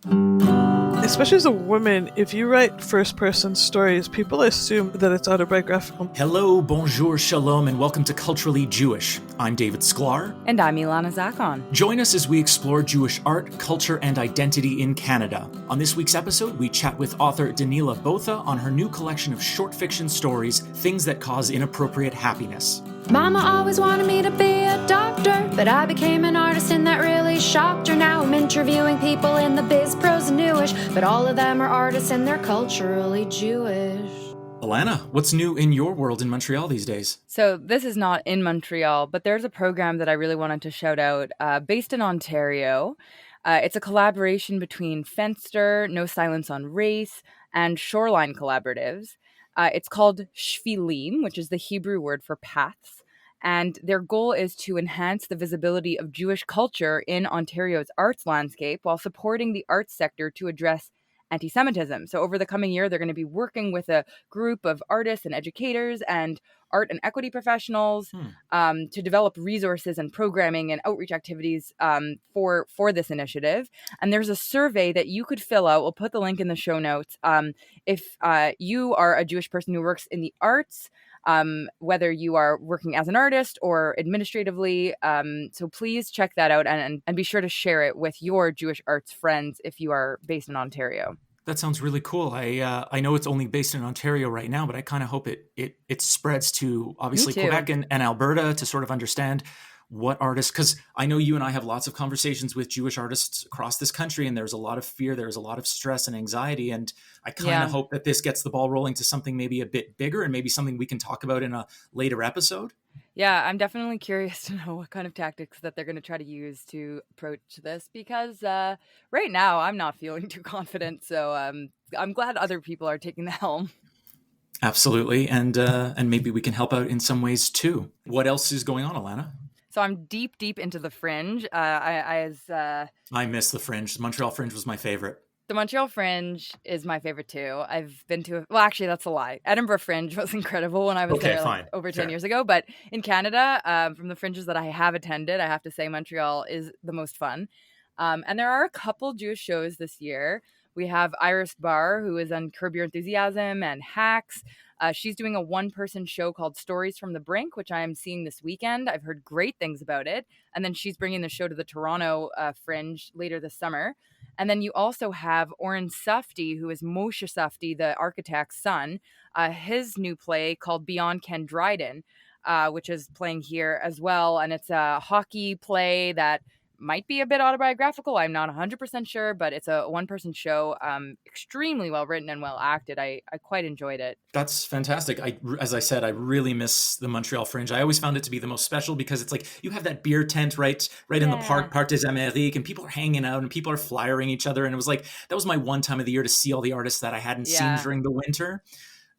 Especially as a woman, if you write first-person stories, people assume that it's autobiographical. Hello, bonjour, shalom, and welcome to Culturally Jewish. I'm David Sklar. And I'm Ilana Zakon. Join us as we explore Jewish art, culture, and identity in Canada. On this week's episode, we chat with author Danila Botha on her new collection of short fiction stories, Things That Cause Inappropriate Happiness. Mama always wanted me to be a doctor, but I became an artist and that really shocked her. Now I'm interviewing people in the biz, pros and newish, but all of them are artists and they're culturally Jewish. Alana, what's new in your world in Montreal these days? So this is not in Montreal, but there's a program that I really wanted to shout out based in Ontario. It's a collaboration between Fenster, No Silence on Race, and Shoreline Collaboratives. It's called Shvilim, which is the Hebrew word for paths. And their goal is to enhance the visibility of Jewish culture in Ontario's arts landscape while supporting the arts sector to address anti-Semitism. So over the coming year, they're going to be working with a group of artists and educators and art and equity professionals to develop resources and programming and outreach activities for this initiative. And there's a survey that you could fill out. We'll put the link in the show notes. If you are a Jewish person who works in the arts, whether you are working as an artist or administratively. So please check that out and be sure to share it with your Jewish arts friends if you are based in Ontario. That sounds really cool. I know it's only based in Ontario right now, but I kind of hope it spreads to obviously Quebec and Alberta to sort of understand what artists, because I know you and I have lots of conversations with Jewish artists across this country, and there's a lot of fear, there's a lot of stress and anxiety. And I kind of hope that this gets the ball rolling to something maybe a bit bigger and maybe something we can talk about in a later episode. Yeah, I'm definitely curious to know what kind of tactics that they're going to try to use to approach this, because right now I'm not feeling too confident. So I'm glad other people are taking the helm. Absolutely. And maybe we can help out in some ways too. What else is going on, Alana? So I'm deep into the Fringe. I miss the Fringe. The Montreal Fringe was my favorite. The Montreal Fringe is my favorite too. I've been to, well, actually, that's a lie. Edinburgh Fringe was incredible when I was there over 10 years ago. But in Canada, from the fringes that I have attended, I have to say Montreal is the most fun. And there are a couple Jewish shows this year. We have Iris Barr, who is on Curb Your Enthusiasm and Hacks. She's doing a one-person show called Stories from the Brink, which I am seeing this weekend. I've heard great things about it. And then she's bringing the show to the Toronto Fringe later this summer. And then you also have Oren Safdie, who is Moshe Safdie, the architect's son. His new play called Beyond Ken Dryden, which is playing here as well. And it's a hockey play that might be a bit autobiographical. I'm not 100% sure, but it's a one-person show, extremely well written and well acted. I quite enjoyed it. That's fantastic. As I said, I really miss the Montreal Fringe. I always found it to be the most special because it's like you have that beer tent right in the Parc des Amériques, and people are hanging out and people are flyering each other. And it was like, that was my one time of the year to see all the artists that I hadn't seen during the winter.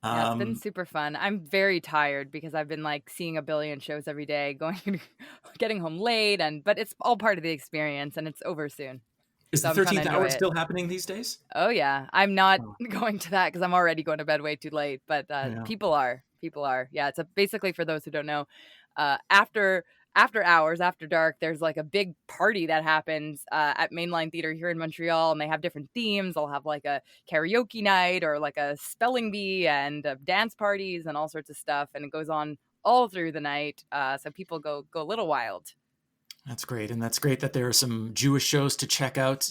Yeah, it's been super fun. I'm very tired because I've been like seeing a billion shows every day, getting home late, but it's all part of the experience and it's over soon. Is the 13th hour still happening these days? Oh yeah. I'm not going to that because I'm already going to bed way too late, but people are. Yeah, it's basically, for those who don't know, after hours, after dark, there's like a big party that happens at Mainline Theatre here in Montreal, and they have different themes. They'll have like a karaoke night or like a spelling bee and dance parties and all sorts of stuff, and it goes on all through the night. So people go a little wild. That's great. And that's great that there are some Jewish shows to check out.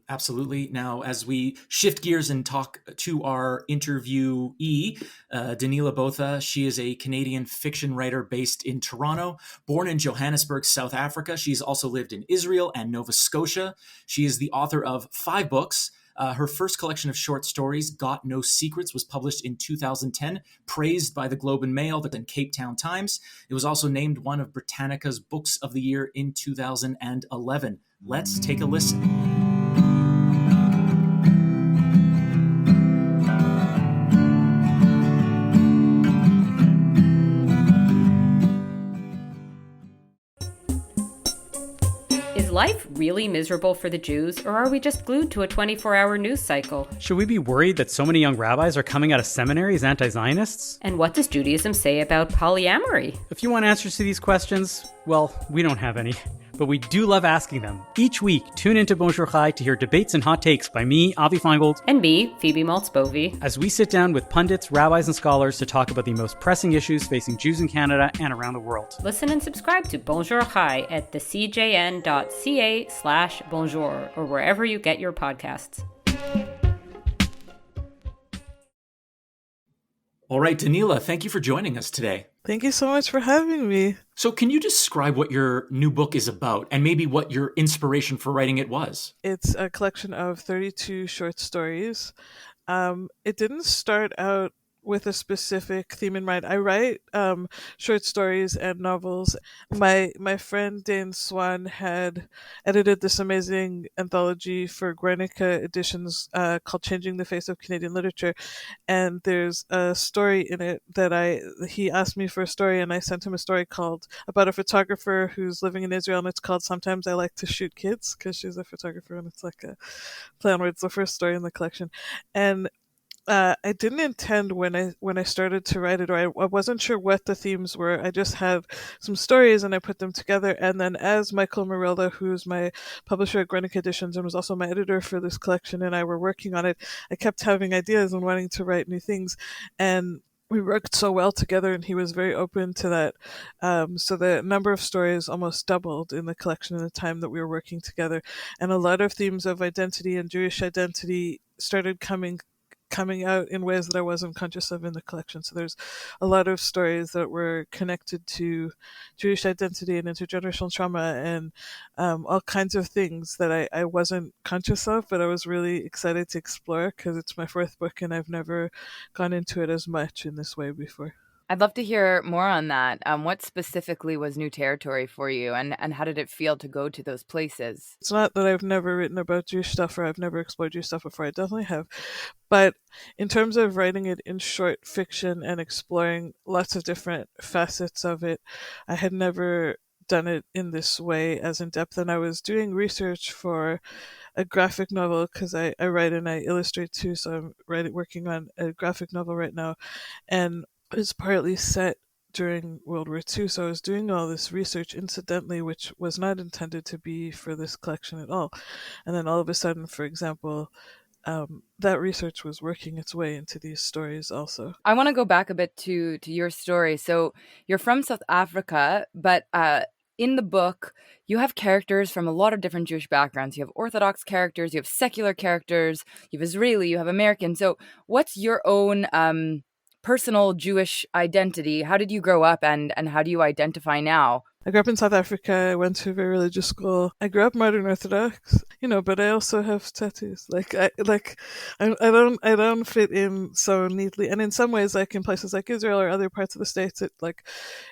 Absolutely. Now, as we shift gears and talk to our interviewee, Danila Botha, she is a Canadian fiction writer based in Toronto, born in Johannesburg, South Africa. She's also lived in Israel and Nova Scotia. She is the author of 5 books. Her first collection of short stories, Got No Secrets, was published in 2010, praised by the Globe and Mail and Cape Town Times. It was also named one of Britannica's Books of the Year in 2011. Let's take a listen. Is life really miserable for the Jews, or are we just glued to a 24-hour news cycle? Should we be worried that so many young rabbis are coming out of seminary as anti-Zionists? And what does Judaism say about polyamory? If you want answers to these questions, well, we don't have any. but we do love asking them. Each week, tune into Bonjour Chai to hear debates and hot takes by me, Avi Feingold, And me, Phoebe Maltz-Bovey. as we sit down with pundits, rabbis, and scholars to talk about the most pressing issues facing Jews in Canada and around the world. Listen and subscribe to Bonjour Chai at thecjn.ca/bonjour or wherever you get your podcasts. All right, Danila, thank you for joining us today. Thank you so much for having me. So can you describe what your new book is about and maybe what your inspiration for writing it was? It's a collection of 32 short stories. It didn't start out with a specific theme in mind. I write short stories and novels. My friend Dane Swan had edited this amazing anthology for Guernica Editions called Changing the Face of Canadian Literature, and there's a story in it that he asked me for a story, and I sent him a story about a photographer who's living in Israel, and it's called Sometimes I Like to Shoot Kids, because she's a photographer, and it's like a play on words, the first story in the collection. And I didn't intend when I started to write it, or I wasn't sure what the themes were. I just had some stories and I put them together. And then as Michael Morella, who's my publisher at Guernica Editions and was also my editor for this collection, and I were working on it, I kept having ideas and wanting to write new things. And we worked so well together, and he was very open to that. So the number of stories almost doubled in the collection in the time that we were working together. And a lot of themes of identity and Jewish identity started coming out in ways that I wasn't conscious of in the collection. So there's a lot of stories that were connected to Jewish identity and intergenerational trauma and all kinds of things that I wasn't conscious of, but I was really excited to explore because it's my fourth book and I've never gone into it as much in this way before. I'd love to hear more on that. What specifically was new territory for you, and how did it feel to go to those places? It's not that I've never written about Jewish stuff or I've never explored Jewish stuff before. I definitely have. But in terms of writing it in short fiction and exploring lots of different facets of it, I had never done it in this way as in depth. And I was doing research for a graphic novel because I write and I illustrate too. So I'm working on a graphic novel right now. And it's partly set during World War II, so I was doing all this research incidentally, which was not intended to be for this collection at all. And then all of a sudden, for example, that research was working its way into these stories also. I want to go back a bit to your story. So you're from South Africa, but in the book, you have characters from a lot of different Jewish backgrounds. You have Orthodox characters, you have secular characters, you have Israeli, you have American. So what's your own personal Jewish identity? How did you grow up and how do you identify now? I grew up in South Africa. I went to a very religious school. I grew up modern Orthodox, but I also have tattoos. I don't fit in so neatly. And in some ways, like in places like Israel or other parts of the States,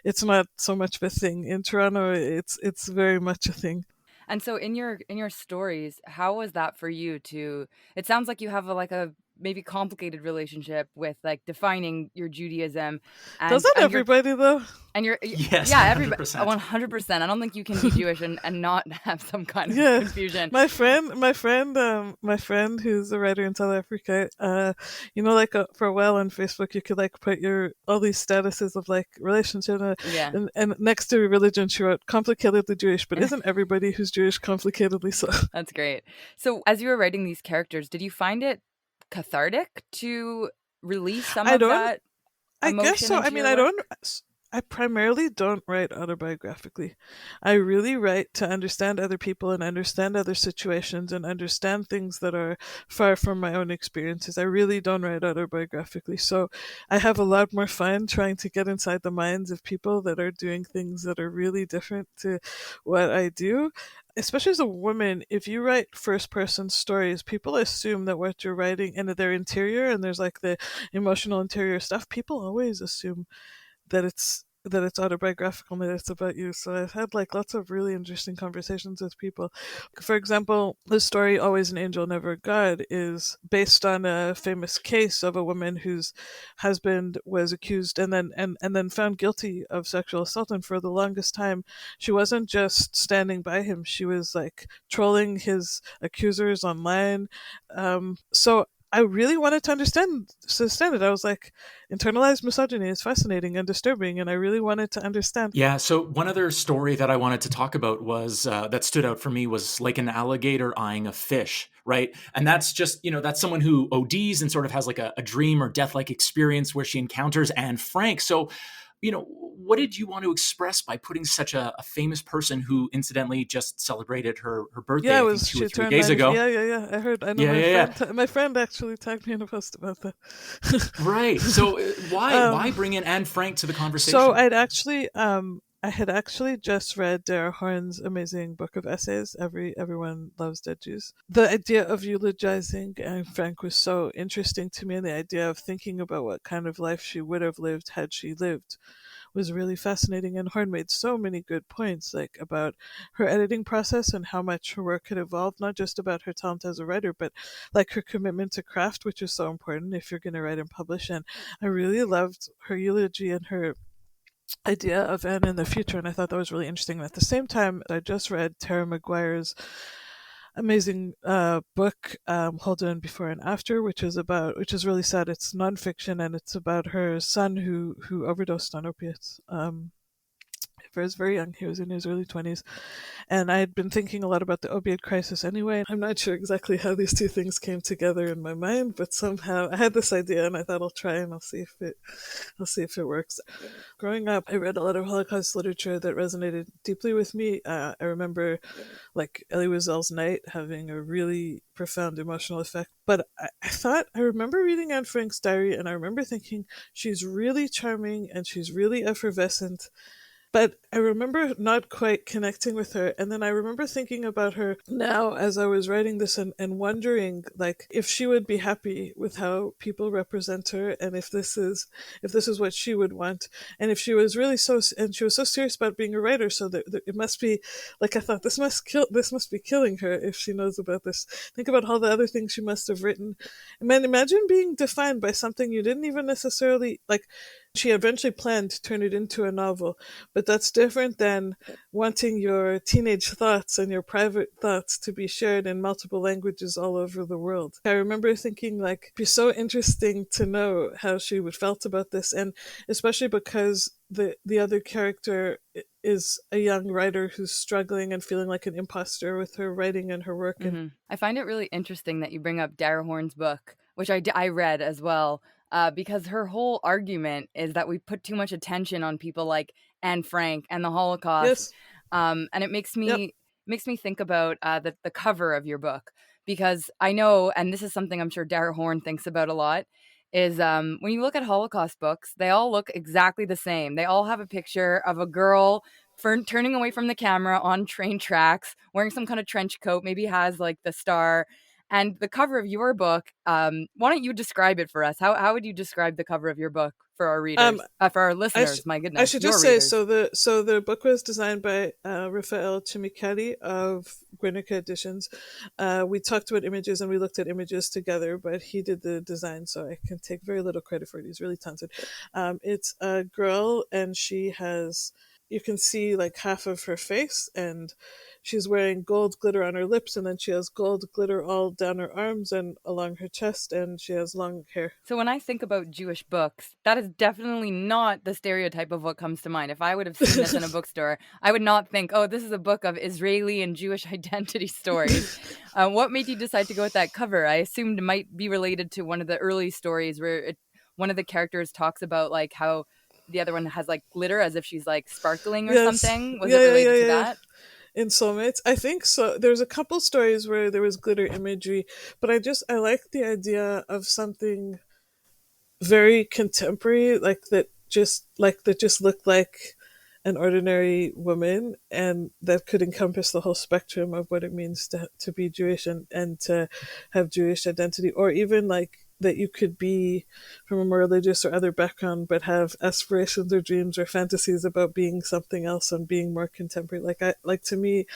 it's not so much of a thing. In Toronto, it's very much a thing. And so in your stories, how was that for you to? It sounds like you have a maybe complicated relationship with like defining your Judaism. Doesn't everybody though? And you're yes, yeah, everybody 100%. 100%. I don't think you can be Jewish and not have some kind of confusion. My friend who's a writer in South Africa, for a while on Facebook you could like put all these statuses of like relationship and next to religion she wrote complicatedly Jewish, but isn't everybody who's Jewish complicatedly so? That's great. So as you were writing these characters, did you find it cathartic to release some of that emotion? I guess so. I mean, I primarily don't write autobiographically. I really write to understand other people and understand other situations and understand things that are far from my own experiences. I really don't write autobiographically. So I have a lot more fun trying to get inside the minds of people that are doing things that are really different to what I do. Especially as a woman, if you write first-person stories, people assume that what you're writing and their interior, and there's like the emotional interior stuff, people always assume that it's autobiographical and that it's about you. So I've had like lots of really interesting conversations with people. For example, the story Always an Angel, Never a God is based on a famous case of a woman whose husband was accused and then found guilty of sexual assault. And for the longest time, she wasn't just standing by him. She was like trolling his accusers online. So I really wanted to understand it. I was like, internalized misogyny is fascinating and disturbing, and I really wanted to understand. Yeah. So one other story that I wanted to talk about was that stood out for me was like an alligator eyeing a fish, right? And that's just, that's someone who ODs and sort of has like a dream or death-like experience where she encounters Anne Frank. So, what did you want to express by putting such a famous person who incidentally just celebrated her birthday, Yeah, I think she 2 or 3 turned days 90. ago? Yeah. I heard. I know Yeah, my yeah, yeah. friend. My friend actually tagged me in a post about that. Right. So why Um, bring in Anne Frank to the so conversation? I had actually just read Dara Horn's amazing book of essays. Everyone loves dead Jews. The idea of eulogizing Anne Frank was so interesting to me, and the idea of thinking about what kind of life she would have lived had she lived was really fascinating. And Horn made so many good points, like about her editing process and how much her work had evolved, not just about her talent as a writer, but like her commitment to craft, which is so important if you're going to write and publish. And I really loved her eulogy and her idea of Anne in the future, and I thought that was really interesting. And at the same time, I just read Tara Maguire's amazing book, Holden Before and After, which is really sad. It's nonfiction, and it's about her son who overdosed on opiates. He was very young. He was in his early 20s. And I had been thinking a lot about the opiate crisis anyway. I'm not sure exactly how these two things came together in my mind, but somehow I had this idea and I thought I'll try and I'll see if it works. Growing up, I read a lot of Holocaust literature that resonated deeply with me. I remember like Elie Wiesel's Night having a really profound emotional effect. But I remember reading Anne Frank's diary and I remember thinking she's really charming and she's really effervescent, but I remember not quite connecting with her. And then I remember thinking about her now as I was writing this and wondering like if she would be happy with how people represent her and if this is what she would want. And if she was really and she was so serious about being a writer, so that it must be like, I thought this must be killing her if she knows about this. Think about all the other things she must have written. Man, imagine being defined by something you didn't even necessarily like. She eventually planned to turn it into a novel, but that's different than wanting your teenage thoughts and your private thoughts to be shared in multiple languages all over the world. I remember thinking like, it'd be so interesting to know how she would felt about this, and especially because the other character is a young writer who's struggling and feeling like an imposter with her writing and her work. Mm-hmm. I find it really interesting that you bring up Dara Horn's book, which I read as well. Because her whole argument is that we put too much attention on people like Anne Frank and the Holocaust, Yes. and it makes Yep. me think about the cover of your book, because I know, and this is something I'm sure Dara Horn thinks about a lot, is when you look at Holocaust books, they all look exactly the same. They all have a picture of a girl turning away from the camera on train tracks, wearing some kind of trench coat, maybe has like the star. And the cover of your book, why don't you describe it for us? How would you describe the cover of your book for our readers, for our listeners? My goodness, I should your just say, readers. so the book was designed by Rafael Chimicari of Guernica Editions. We talked about images and we looked at images together, but he did the design, so I can take very little credit for it. He's really talented. It's a girl, and you can see like half of her face, and she's wearing gold glitter on her lips, and then she has gold glitter all down her arms and along her chest, and she has long hair. So when I think about Jewish books, that is definitely not the stereotype of what comes to mind. If I would have seen this in a bookstore, I would not think, oh, this is a book of Israeli and Jewish identity stories. What made you decide to go with that cover? I assumed it might be related to one of the early stories where one of the characters talks about like how the other one has like glitter as if she's like sparkling or Yes. something. Was it related to that? In Soulmates, I think so. There's a couple stories where there was glitter imagery, but I like the idea of something very contemporary, like that just looked like an ordinary woman, and that could encompass the whole spectrum of what it means to be Jewish and to have Jewish identity, or even like that you could be from a more religious or other background but have aspirations or dreams or fantasies about being something else and being more contemporary. To me,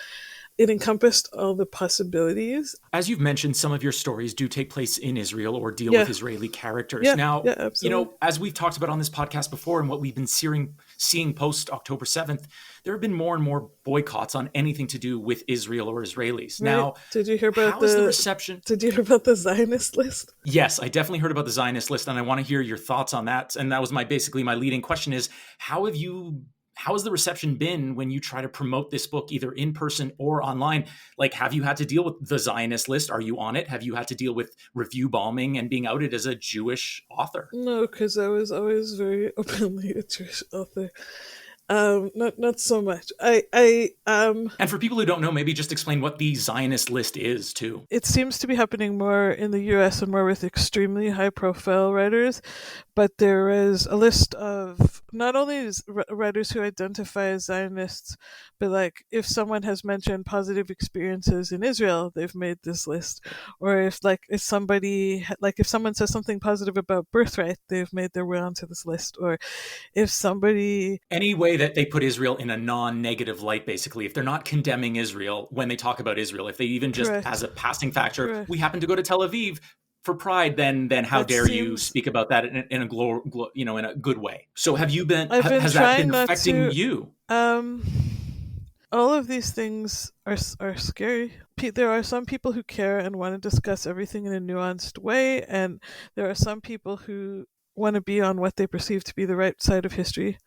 it encompassed all the possibilities. As you've mentioned, some of your stories do take place in Israel or deal with Yeah, Israeli characters. yeah, Now, yeah, absolutely. as we've talked about on this podcast before and what we've been seeing post October 7th, there have been more and more boycotts on anything to do with Israel or Israelis. Right? Now, Did you hear about how is the reception? Did you hear about the Zionist list? Yes, I definitely heard about the Zionist list, and I want to hear your thoughts on that. And that was basically my leading question is, how has the reception been when you try to promote this book either in person or online? Like, have you had to deal with the Zionist list? Are you on it? Have you had to deal with review bombing and being outed as a Jewish author? No, because I was always very openly a Jewish author. Not so much. And for people who don't know, maybe just explain what the Zionist list is too. It seems to be happening more in the US and more with extremely high profile writers, but there is a list of not only writers who identify as Zionists, but like if someone has mentioned positive experiences in Israel, they've made this list. Or if someone says something positive about birthright, they've made their way onto this list. Or if somebody, any way that they put Israel in a non-negative light, basically, if they're not condemning Israel when they talk about Israel, if they even just Correct. as a passing factor, Correct. we happen to go to Tel Aviv for Pride, then how That dare you seems- speak about that in a in a good way? So have you been? I've been has that trying been not affecting to- you? All of these things are scary. There are some people who care and want to discuss everything in a nuanced way, and there are some people who want to be on what they perceive to be the right side of history,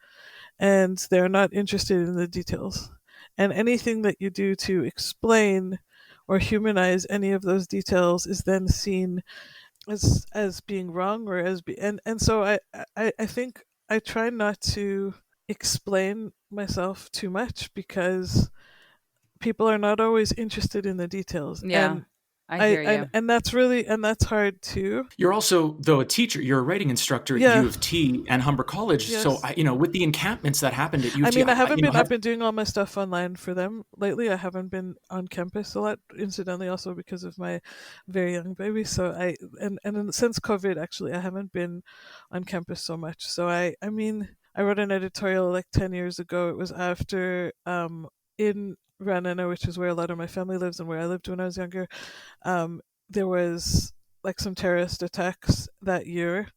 and they're not interested in the details. And anything that you do to explain or humanize any of those details is then seen as being wrong, or and so I think I try not to explain myself too much because people are not always interested in the details. Yeah, And I hear you. and that's hard too. You're also, though, a teacher. You're a writing instructor at Yeah. U of T and Humber College. Yes. So, with the encampments that happened at U I of T, mean, I've been doing all my stuff online for them lately. I haven't been on campus a lot, incidentally, also because of my very young baby. So since COVID, actually, I haven't been on campus so much. So I wrote an editorial like 10 years ago. It was after in Ranana, which is where a lot of my family lives and where I lived when I was younger. There was like some terrorist attacks that year,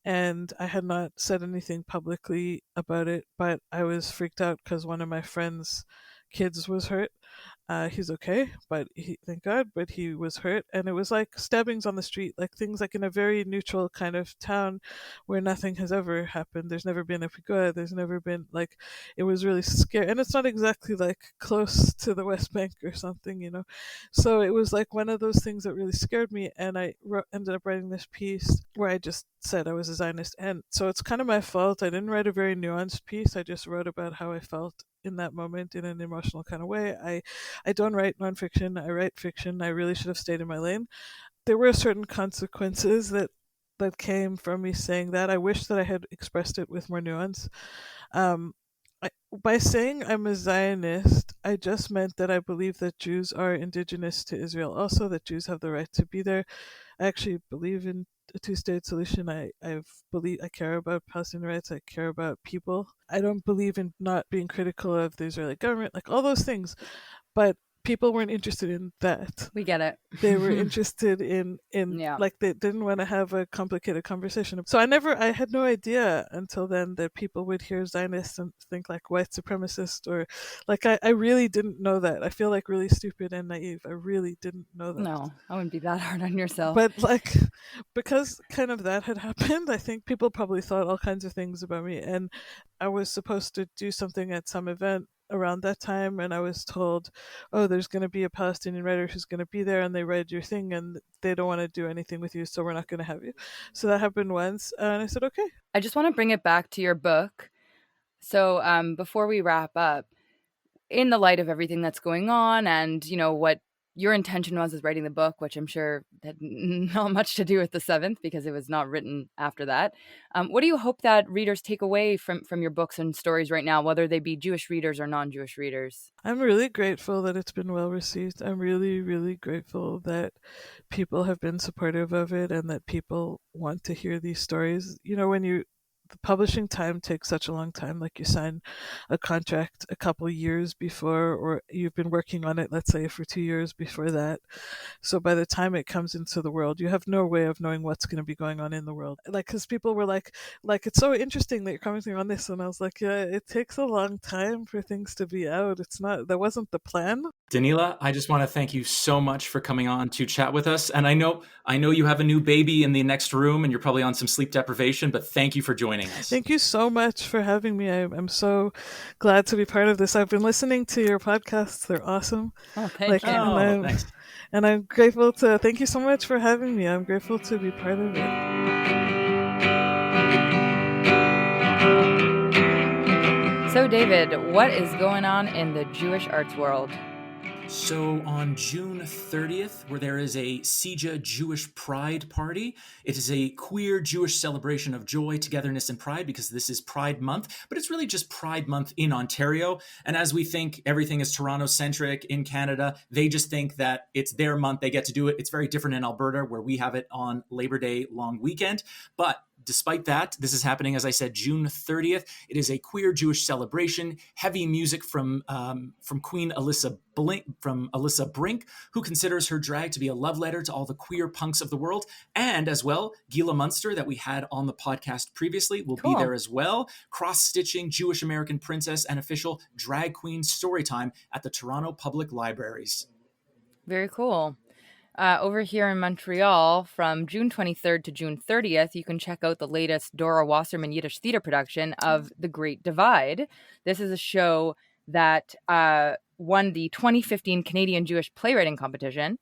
and I had not said anything publicly about it, but I was freaked out because one of my friend's kids was hurt. He's okay, thank God, but he was hurt, and it was like stabbings on the street, like things like in a very neutral kind of town where nothing has ever happened. There's never been a pigoa. There's never been it was really scary, and it's not exactly like close to the West Bank or something. So it was like one of those things that really scared me, and I ended up writing this piece where I just said I was a Zionist, and so it's kind of my fault. I didn't write a very nuanced piece. I just wrote about how I felt in that moment in an emotional kind of way. I don't write nonfiction. I write fiction. I really should have stayed in my lane. There were certain consequences that came from me saying that. I wish that I had expressed it with more nuance. Um, by saying I'm a Zionist, I just meant that I believe that Jews are indigenous to Israel, also that Jews have the right to be there. I actually believe in a two-state solution. I care about Palestinian rights. I care about people. I don't believe in not being critical of the Israeli government, like all those things. But people weren't interested in that. We get it. They were interested in Yeah. like they didn't want to have a complicated conversation. So I had no idea until then that people would hear Zionist and think like white supremacist, or like I really didn't know that. I feel like really stupid and naive. I really didn't know that. No, I wouldn't be that hard on yourself. But like because kind of that had happened, I think people probably thought all kinds of things about me, and I was supposed to do something at some event around that time, and I was told, oh, there's going to be a Palestinian writer who's going to be there, and they read your thing and they don't want to do anything with you, so we're not going to have you. So that happened once, and I said, okay. I just want to bring it back to your book. So before we wrap up, in the light of everything that's going on and what your intention was with writing the book, which I'm sure had not much to do with the 7th because it was not written after that. What do you hope that readers take away from your books and stories right now, whether they be Jewish readers or non-Jewish readers? I'm really grateful that it's been well received. I'm really, really grateful that people have been supportive of it and that people want to hear these stories. When you the publishing time takes such a long time. Like, you sign a contract a couple years before, or you've been working on it, let's say, for 2 years before that. So by the time it comes into the world, you have no way of knowing what's going to be going on in the world. Like, because people were like, it's so interesting that you're commenting on this. And I was like, yeah, it takes a long time for things to be out. That wasn't the plan. Danila, I just want to thank you so much for coming on to chat with us. And I know you have a new baby in the next room and you're probably on some sleep deprivation, but thank you for joining us. Thank you so much for having me. I'm so glad to be part of this. I've been listening to your podcasts. They're awesome. Oh, thank you. Thanks. And I'm grateful thank you so much for having me. I'm grateful to be part of it. So, David, what is going on in the Jewish arts world? So on June 30th, where there is a CJA Jewish Pride Party, it is a queer Jewish celebration of joy, togetherness, and pride, because this is Pride Month, but it's really just Pride Month in Ontario. And as we think everything is Toronto-centric in Canada, they just think that it's their month, they get to do it. It's very different in Alberta, where we have it on Labor Day long weekend. But despite that, this is happening, as I said, June 30th. It is a queer Jewish celebration. Heavy music from Queen Alyssa Brink, who considers her drag to be a love letter to all the queer punks of the world. And as well, Gila Munster, that we had on the podcast previously, will be there as well. Cross-stitching Jewish American princess and official drag queen storytime at the Toronto Public Libraries. Very cool. Over here in Montreal, from June 23rd to June 30th, you can check out the latest Dora Wasserman Yiddish theater production of The Great Divide. This is a show that won the 2015 Canadian Jewish Playwriting Competition.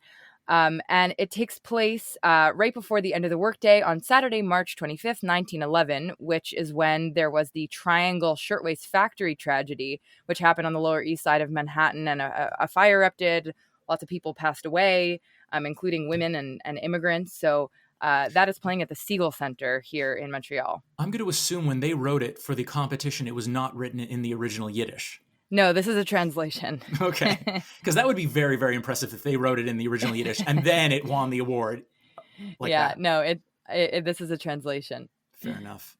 And it takes place right before the end of the workday on Saturday, March 25th, 1911, which is when there was the Triangle Shirtwaist Factory tragedy, which happened on the Lower East Side of Manhattan, and a fire erupted. Lots of people passed away, including women and immigrants. So that is playing at the Siegel Center here in Montreal. I'm going to assume when they wrote it for the competition, it was not written in the original Yiddish. No, this is a translation. Okay. Because that would be very, very impressive if they wrote it in the original Yiddish and then it won the award. No, this is a translation. Fair enough.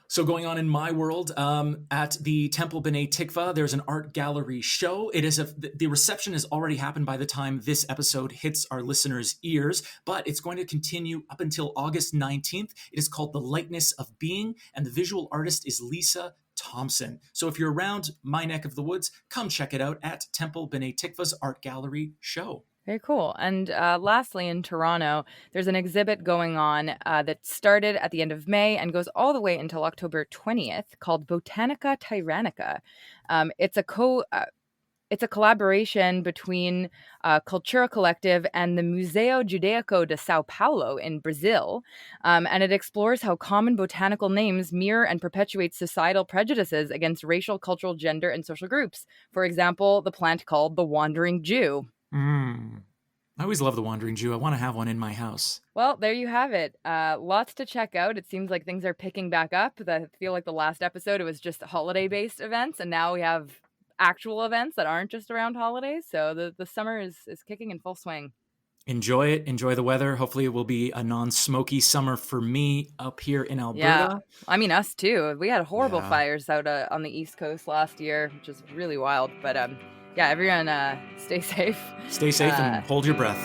So going on in my world, at the Temple B'nai Tikva, there's an art gallery show. The reception has already happened by the time this episode hits our listeners' ears, but it's going to continue up until August 19th. It is called The Lightness of Being, and the visual artist is Lisa Thompson. So if you're around my neck of the woods, come check it out at Temple B'nai Tikva's art gallery show. Very cool. And lastly, in Toronto, there's an exhibit going on that started at the end of May and goes all the way until October 20th called Botanica Tyrannica. It's a collaboration between Cultura Collective and the Museo Judaico de Sao Paulo in Brazil. And it explores how common botanical names mirror and perpetuate societal prejudices against racial, cultural, gender, and social groups. For example, the plant called the Wandering Jew. I always love the Wandering Jew. I want to have one in my house. Well, there you have it. Lots to check out. It seems like things are picking back up. I feel like the last episode, it was just holiday-based events, and now we have actual events that aren't just around holidays. So the summer is kicking in full swing. Enjoy it. Enjoy the weather. Hopefully it will be a non-smoky summer for me up here in Alberta. Yeah, I mean, us too. We had horrible fires out on the East Coast last year, which is really wild. But everyone stay safe. Stay safe and hold your breath.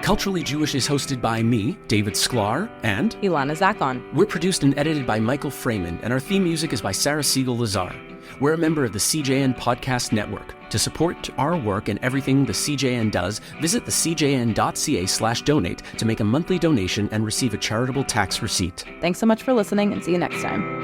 Culturally Jewish is hosted by me, David Sklar, and Ilana Zakon. We're produced and edited by Michael Freeman, and our theme music is by Sarah Siegel-Lazar. We're a member of the CJN Podcast Network. To support our work and everything the CJN does, visit thecjn.ca/donate to make a monthly donation and receive a charitable tax receipt. Thanks so much for listening, and see you next time.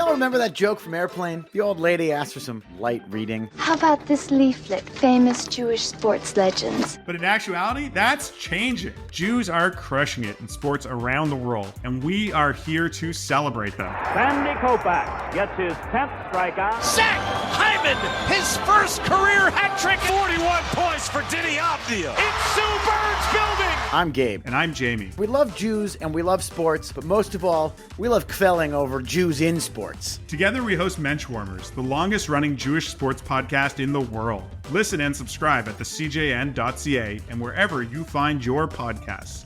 Remember that joke from Airplane? The old lady asked for some light reading. How about this leaflet, famous Jewish sports legends? But in actuality, that's changing. Jews are crushing it in sports around the world, and we are here to celebrate them. Sandy Koufax gets his 10th strikeout. Zach Hyman, his first career hat trick. 41 points for Diddy Avdia. It's Sue Bird's building. I'm Gabe. And I'm Jamie. We love Jews and we love sports, but most of all, we love kvelling over Jews in sports. Together we host Menschwarmers, the longest running Jewish sports podcast in the world. Listen and subscribe at thecjn.ca and wherever you find your podcasts.